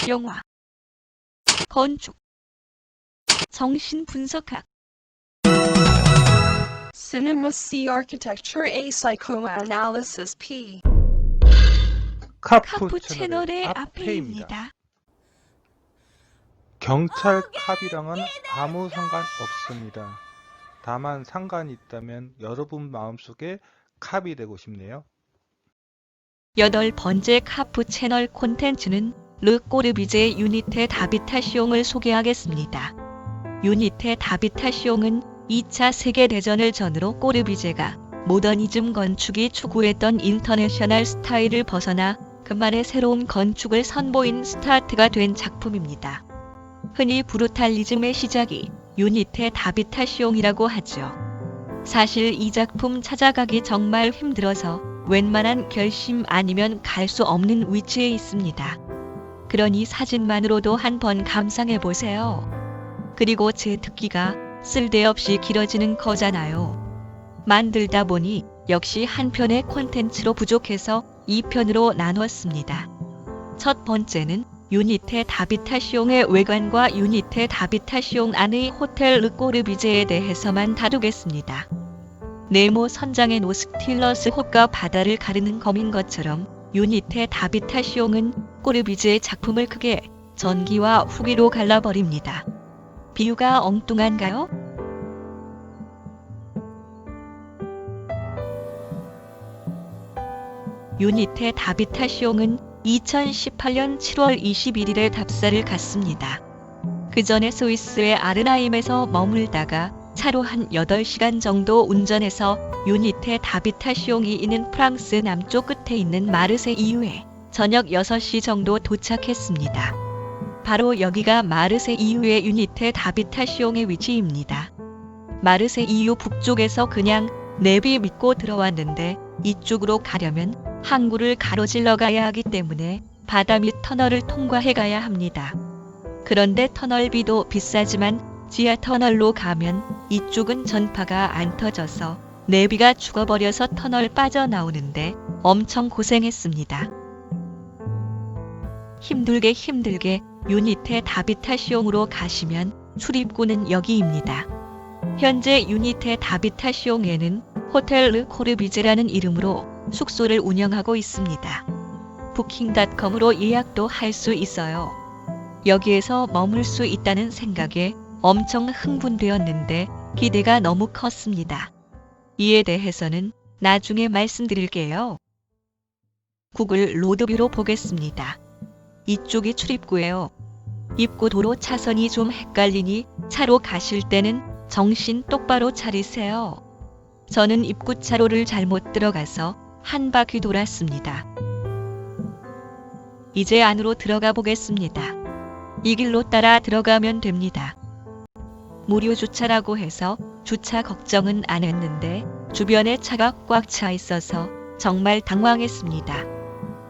영화, 건축, 정신분석학, Cinema C Architecture A Psychoanalysis P. 카푸 채널의 앞에입니다. 경찰 캅이랑은 아무 상관 없습니다. 다만 상관이 있다면 여러분 마음속에 캅이 되고 싶네요. 8번째 카푸 채널 콘텐츠는 르 꼬르비제의 유니테 다비타시옹을 소개하겠습니다. 유니테 다비타시옹은 2차 세계대전을 전후로 꼬르비제가 모더니즘 건축이 추구했던 인터내셔널 스타일을 벗어나 그만의 새로운 건축을 선보인 스타트가 된 작품입니다. 흔히 브루탈리즘의 시작이 유니테 다비타시옹이라고 하죠. 사실 이 작품 찾아가기 정말 힘들어서 웬만한 결심 아니면 갈 수 없는 위치에 있습니다. 그러니 사진만으로도 한번 감상해보세요. 그리고 제 특기가 쓸데없이 길어지는 거잖아요. 만들다 보니 역시 한 편의 콘텐츠로 부족해서 2편으로 나눴습니다. 첫 번째는 유니테 다비타시옹의 외관과 유니테 다비타시옹 안의 호텔 르 꼬르비제에 대해서만 다루겠습니다. 네모 선장의 노스틸러스 호과 바다를 가르는 검인 것처럼 유니테 다비타시옹은 꼬르비제의 작품을 크게 전기와 후기로 갈라버립니다. 비유가 엉뚱한가요? 유니테 다비타시옹은 2018년 7월 21일에 답사를 갔습니다. 그 전에 스위스의 아르나임에서 머물다가 차로 한 8시간 정도 운전해서 유니테 다비타시옹이 있는 프랑스 남쪽 끝에 있는 마르세이유에 저녁 6시 정도 도착했습니다. 바로 여기가 마르세이유의 유니테 다비타시옹의 위치입니다. 마르세이유 북쪽에서 그냥 내비 믿고 들어왔는데 이쪽으로 가려면 항구를 가로질러 가야 하기 때문에 바다 밑 터널을 통과해 가야 합니다. 그런데 터널비도 비싸지만 지하 터널로 가면 이쪽은 전파가 안 터져서 내비가 죽어버려서 터널 빠져나오는데 엄청 고생했습니다. 힘들게 유니테 다비타시옹으로 가시면 출입구는 여기입니다. 현재 유니테 다비타시옹에는 호텔 르 코르비제라는 이름으로 숙소를 운영하고 있습니다. 부킹닷컴으로 예약도 할 수 있어요. 여기에서 머물 수 있다는 생각에 엄청 흥분되었는데 기대가 너무 컸습니다. 이에 대해서는 나중에 말씀드릴게요. 구글 로드뷰로 보겠습니다. 이쪽이 출입구예요. 입구 도로 차선이 좀 헷갈리니 차로 가실 때는 정신 똑바로 차리세요. 저는 입구 차로를 잘못 들어가서 한 바퀴 돌았습니다. 이제 안으로 들어가 보겠습니다. 이 길로 따라 들어가면 됩니다. 무료 주차라고 해서 주차 걱정은 안 했는데 주변에 차가 꽉 차 있어서 정말 당황했습니다.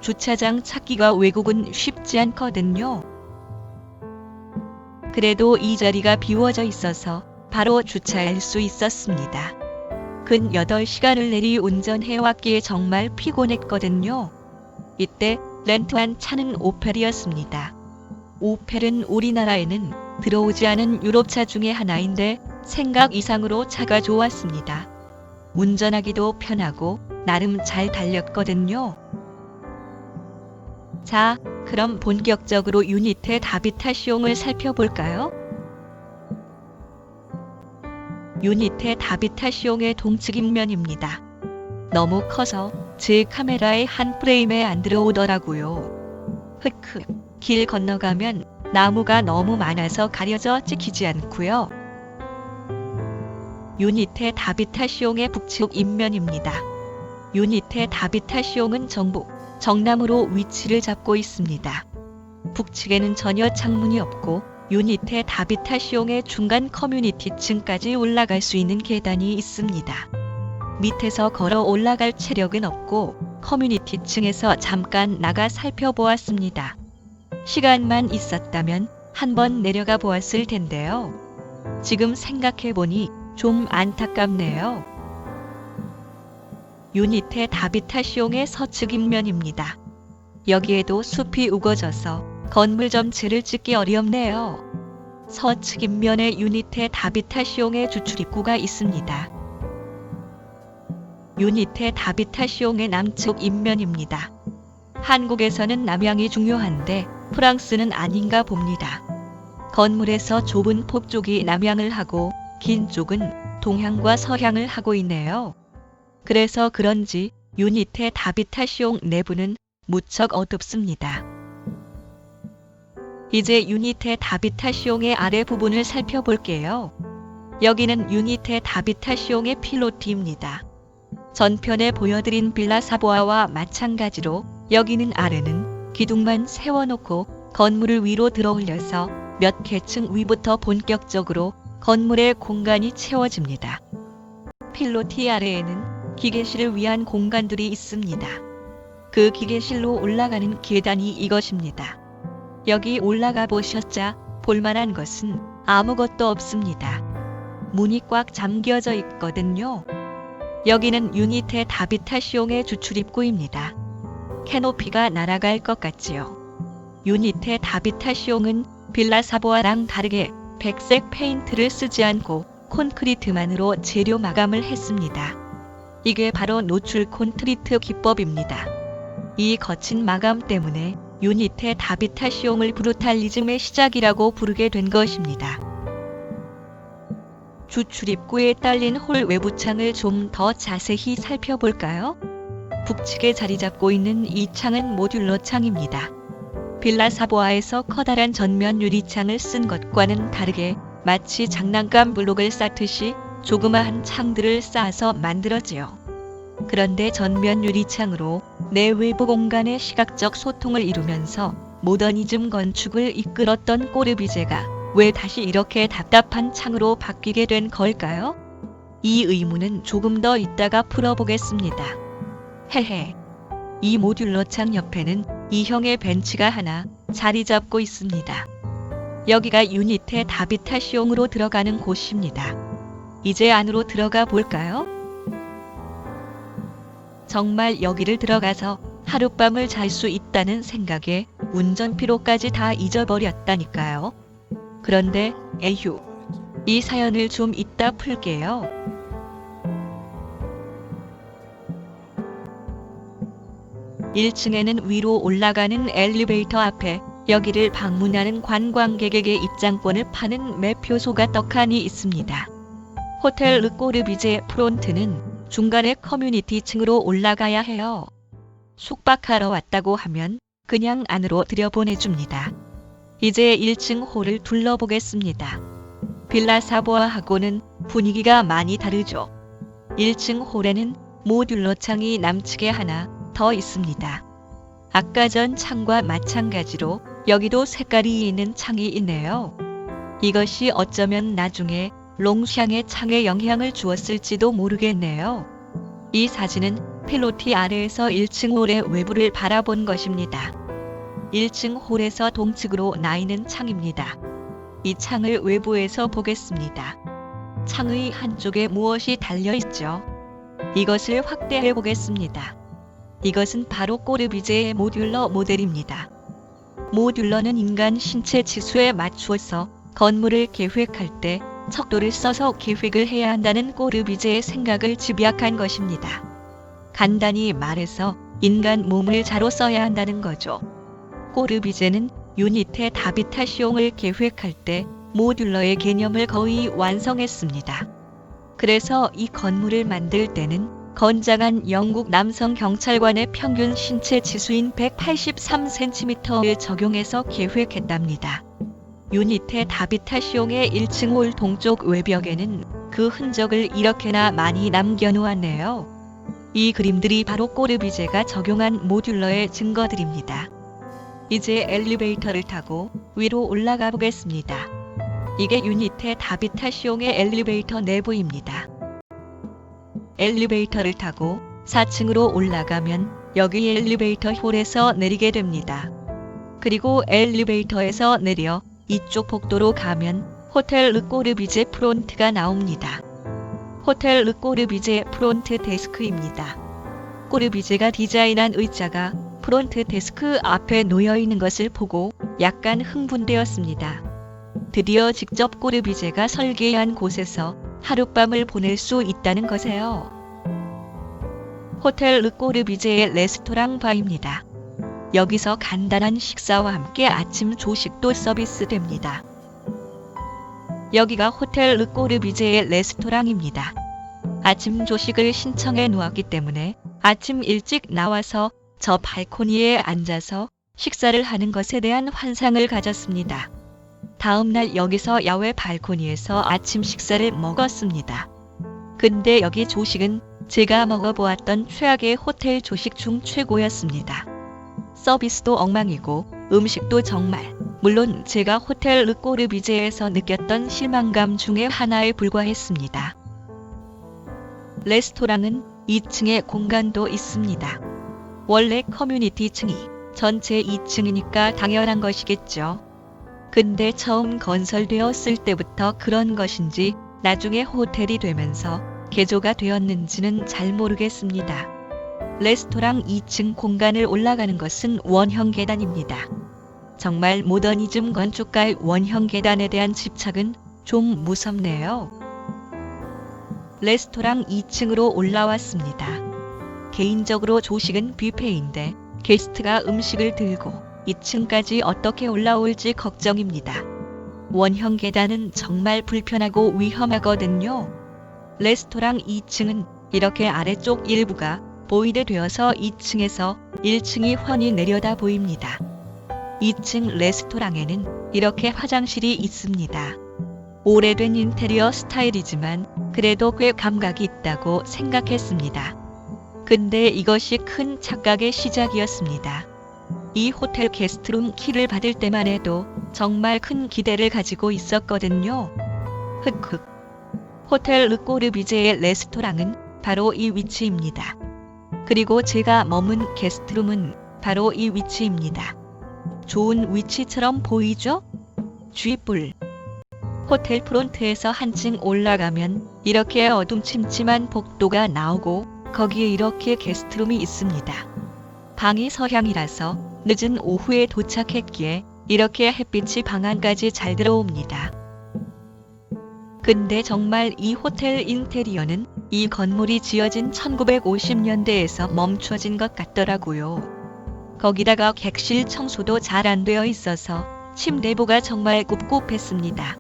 주차장 찾기가 외국은 쉽지 않거든요. 그래도 이 자리가 비워져 있어서 바로 주차할 수 있었습니다. 근 8시간을 내리 운전해왔기에 정말 피곤했거든요. 이때 렌트한 차는 오펠이었습니다. 오펠은 우리나라에는 들어오지 않은 유럽차 중에 하나인데 생각 이상으로 차가 좋았습니다. 운전하기도 편하고 나름 잘 달렸거든요. 자, 그럼 본격적으로 유니테 다비타시옹을 살펴볼까요? 유니테 다비타시옹의 동측인면입니다. 너무 커서 제 카메라의 한 프레임에 안 들어오더라고요. 흑흑, 길 건너가면 나무가 너무 많아서 가려져 찍히지 않고요. 유니테 다비타시옹의 북측 인면입니다. 유니테 다비타시옹은 정북, 정남으로 위치를 잡고 있습니다. 북측에는 전혀 창문이 없고 유니테 다비타시옹의 중간 커뮤니티 층까지 올라갈 수 있는 계단이 있습니다. 밑에서 걸어 올라갈 체력은 없고 커뮤니티 층에서 잠깐 나가 살펴보았습니다. 시간만 있었다면 한번 내려가 보았을 텐데요. 지금 생각해보니 좀 안타깝네요. 유니테 다비타시옹의 서측 인면입니다. 여기에도 숲이 우거져서 건물 전체를 찍기 어렵네요. 서측 인면에 유니테 다비타시옹의 주출입구가 있습니다. 유니테 다비타시옹의 남측 인면입니다. 한국에서는 남향이 중요한데 프랑스는 아닌가 봅니다. 건물에서 좁은 폭 쪽이 남향을 하고 긴 쪽은 동향과 서향을 하고 있네요. 그래서 그런지 유니테 다비타시옹 내부는 무척 어둡습니다. 이제 유니테 다비타시옹의 아래 부분을 살펴볼게요. 여기는 유니테 다비타시옹의 필로티입니다. 전편에 보여드린 빌라 사보아와 마찬가지로 여기는 아래는 기둥만 세워놓고 건물을 위로 들어올려서 몇 개층 위부터 본격적으로 건물의 공간이 채워집니다. 필로티 아래에는 기계실을 위한 공간들이 있습니다. 그 기계실로 올라가는 계단이 이것입니다. 여기 올라가 보셨자 볼만한 것은 아무것도 없습니다. 문이 꽉 잠겨져 있거든요. 여기는 유니테 다비타시옹의 주출입구입니다. 캐노피가 날아갈 것 같지요. 유니테 다비타시옹은 빌라 사보아랑 다르게 백색 페인트를 쓰지 않고 콘크리트만으로 재료 마감을 했습니다. 이게 바로 노출 콘크리트 기법입니다. 이 거친 마감 때문에 유니테 다비타시옹을 브루탈리즘의 시작이라고 부르게 된 것입니다. 주출입구에 딸린 홀 외부 창을 좀 더 자세히 살펴볼까요? 북측에 자리 잡고 있는 이 창은 모듈러 창입니다. 빌라 사보아에서 커다란 전면 유리창을 쓴 것과는 다르게 마치 장난감 블록을 쌓듯이 조그마한 창들을 쌓아서 만들어지요. 그런데 전면 유리창으로 내외부 공간의 시각적 소통을 이루면서 모더니즘 건축을 이끌었던 꼬르비제가 왜 다시 이렇게 답답한 창으로 바뀌게 된 걸까요? 이 의문은 조금 더 이따가 풀어보겠습니다. 헤헤. 이 모듈러 창 옆에는 E형의 벤치가 하나 자리 잡고 있습니다. 여기가 유니테 다비타시옹으로 들어가는 곳입니다. 이제 안으로 들어가 볼까요? 정말 여기를 들어가서 하룻밤을 잘 수 있다는 생각에 운전피로까지 다 잊어버렸다니까요. 그런데 에휴, 이 사연을 좀 이따 풀게요. (1층에는) 위로 올라가는 엘리베이터 앞에 여기를 방문하는 관광객에게 입장권을 파는 매표소가 떡하니 있습니다. 호텔 르꼬르비제 프론트는 중간에 커뮤니티 층으로 올라가야 해요. 숙박하러 왔다고 하면 그냥 안으로 들여보내줍니다. 이제 1층 홀을 둘러보겠습니다. 빌라 사보아하고는 분위기가 많이 다르죠. 1층 홀에는 모듈러 창이 남측에 하나 더 있습니다. 아까 전 창과 마찬가지로 여기도 색깔이 있는 창이 있네요. 이것이 어쩌면 나중에 롱샹의 창에 영향을 주었을지도 모르겠네요. 이 사진은 필로티 아래에서 1층 홀의 외부를 바라본 것입니다. 1층 홀에서 동측으로 나있는 창입니다. 이 창을 외부에서 보겠습니다. 창의 한쪽에 무엇이 달려있죠? 이것을 확대해 보겠습니다. 이것은 바로 꼬르비제의 모듈러 모델입니다. 모듈러는 인간 신체 지수에 맞추어서 건물을 계획할 때 척도를 써서 계획을 해야 한다는 꼬르비제의 생각을 집약한 것입니다. 간단히 말해서 인간 몸을 자로 써야 한다는 거죠. 꼬르비제는 유니테 다비타시옹을 계획할 때 모듈러의 개념을 거의 완성했습니다. 그래서 이 건물을 만들 때는 건장한 영국 남성 경찰관의 평균 신체 지수인 183cm를 적용해서 계획했답니다. 유니테 다비타시옹의 1층 홀 동쪽 외벽에는 그 흔적을 이렇게나 많이 남겨놓았네요. 이 그림들이 바로 꼬르비제가 적용한 모듈러의 증거들입니다. 이제 엘리베이터를 타고 위로 올라가 보겠습니다. 이게 유니테 다비타시옹의 엘리베이터 내부입니다. 엘리베이터를 타고 4층으로 올라가면 여기 엘리베이터 홀에서 내리게 됩니다. 그리고 엘리베이터에서 내려 이쪽 복도로 가면 호텔 르꼬르비제 프론트가 나옵니다. 호텔 르꼬르비제 프론트 데스크입니다. 꼬르비제가 디자인한 의자가 프론트 데스크 앞에 놓여 있는 것을 보고 약간 흥분되었습니다. 드디어 직접 꼬르비제가 설계한 곳에서 하룻밤을 보낼 수 있다는 것이에요. 호텔 르꼬르비제의 레스토랑 바입니다. 여기서 간단한 식사와 함께 아침 조식도 서비스됩니다. 여기가 호텔 르꼬르비제의 레스토랑입니다. 아침 조식을 신청해 놓았기 때문에 아침 일찍 나와서 저 발코니에 앉아서 식사를 하는 것에 대한 환상을 가졌습니다. 다음날 여기서 야외 발코니에서 아침 식사를 먹었습니다. 근데 여기 조식은 제가 먹어보았던 최악의 호텔 조식 중 최고였습니다. 서비스도 엉망이고 음식도 정말, 물론 제가 호텔 르꼬르비제에서 느꼈던 실망감 중에 하나에 불과했습니다. 레스토랑은 2층에 공간도 있습니다. 원래 커뮤니티 층이 전체 2층이니까 당연한 것이겠죠. 근데 처음 건설되었을 때부터 그런 것인지 나중에 호텔이 되면서 개조가 되었는지는 잘 모르겠습니다. 레스토랑 2층 공간을 올라가는 것은 원형 계단입니다. 정말 모더니즘 건축가의 원형 계단에 대한 집착은 좀 무섭네요. 레스토랑 2층으로 올라왔습니다. 개인적으로 조식은 뷔페인데 게스트가 음식을 들고 2층까지 어떻게 올라올지 걱정입니다. 원형 계단은 정말 불편하고 위험하거든요. 레스토랑 2층은 이렇게 아래쪽 일부가 보이게 되어서 2층에서 1층이 훤히 내려다 보입니다. 2층 레스토랑에는 이렇게 화장실이 있습니다. 오래된 인테리어 스타일이지만 그래도 꽤 감각이 있다고 생각했습니다. 근데 이것이 큰 착각의 시작이었습니다. 이 호텔 게스트룸 키를 받을 때만 해도 정말 큰 기대를 가지고 있었거든요. 흑흑. 호텔 르꼬르비제의 레스토랑은 바로 이 위치입니다. 그리고 제가 머문 게스트룸은 바로 이 위치입니다. 좋은 위치처럼 보이죠? 쥐뿔. 호텔 프론트에서 한층 올라가면 이렇게 어둠침침한 복도가 나오고 거기에 이렇게 게스트룸이 있습니다. 방이 서향이라서 늦은 오후에 도착했기에 이렇게 햇빛이 방 안까지 잘 들어옵니다. 근데 정말 이 호텔 인테리어는 이 건물이 지어진 1950년대에서 멈춰진 것 같더라고요. 거기다가 객실 청소도 잘 안 되어 있어서 침대부가 정말 꿉꿉했습니다.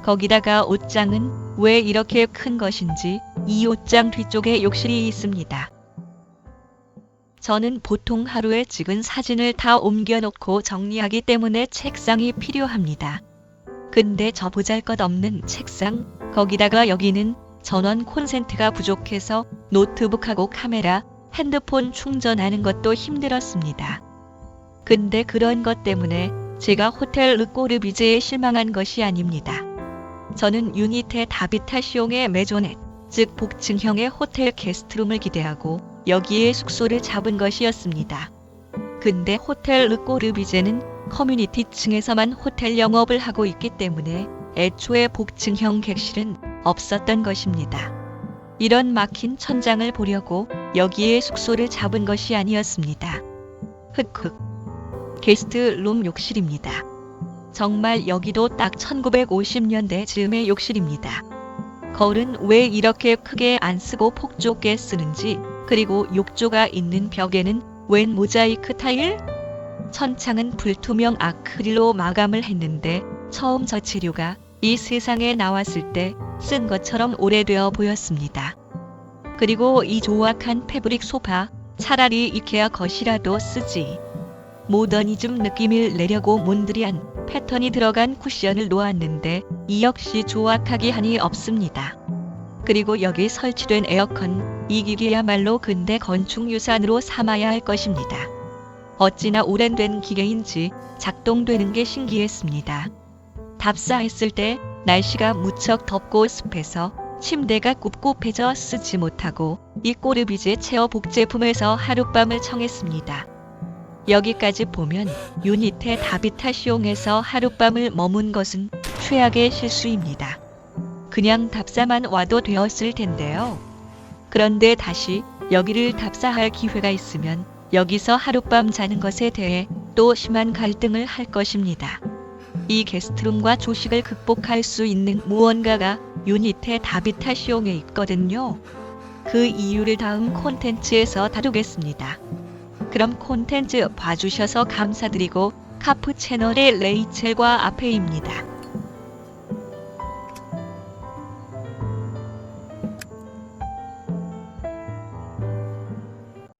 거기다가 옷장은 왜 이렇게 큰 것인지 이 옷장 뒤쪽에 욕실이 있습니다. 저는 보통 하루에 찍은 사진을 다 옮겨놓고 정리하기 때문에 책상이 필요합니다. 근데 저 보잘것없는 책상, 거기다가 여기는 전원 콘센트가 부족해서 노트북하고 카메라, 핸드폰 충전하는 것도 힘들었습니다. 근데 그런 것 때문에 제가 호텔 르꼬르비제에 실망한 것이 아닙니다. 저는 유니테 다비타시옹의 메조넷, 즉 복층형의 호텔 게스트룸을 기대하고 여기에 숙소를 잡은 것이었습니다. 근데 호텔 르꼬르비제는 커뮤니티 층에서만 호텔 영업을 하고 있기 때문에 애초에 복층형 객실은 없었던 것입니다. 이런 막힌 천장을 보려고 여기에 숙소를 잡은 것이 아니었습니다. 흑흑. 게스트룸 욕실입니다. 정말 여기도 딱 1950년대 즈음의 욕실입니다. 거울은 왜 이렇게 크게 안 쓰고 폭좁게 쓰는지, 그리고 욕조가 있는 벽에는 웬 모자이크 타일? 천창은 불투명 아크릴로 마감을 했는데 처음 저 재료가 이 세상에 나왔을 때 쓴 것처럼 오래되어 보였습니다. 그리고 이 조악한 패브릭 소파, 차라리 이케아 것이라도 쓰지. 모더니즘 느낌을 내려고 몬드리안 패턴이 들어간 쿠션을 놓았는데 이 역시 조악하기 한이 없습니다. 그리고 여기 설치된 에어컨, 이 기계야말로 근대 건축유산으로 삼아야 할 것입니다. 어찌나 오랜된 기계인지 작동되는 게 신기했습니다. 답사했을 때 날씨가 무척 덥고 습해서 침대가 꿉꿉해져 쓰지 못하고 이 꼬르비제 체어 복제품에서 하룻밤을 청했습니다. 여기까지 보면 유니테 다비타시옹에서 하룻밤을 머문 것은 최악의 실수입니다. 그냥 답사만 와도 되었을 텐데요. 그런데 다시 여기를 답사할 기회가 있으면 여기서 하룻밤 자는 것에 대해 또 심한 갈등을 할 것입니다. 이 게스트룸과 조식을 극복할 수 있는 무언가가 유니트의 다비타 시옹에 있거든요. 그 이유를 다음 콘텐츠에서 다루겠습니다. 그럼 콘텐츠 봐주셔서 감사드리고 카프 채널의 레이첼과 아페입니다.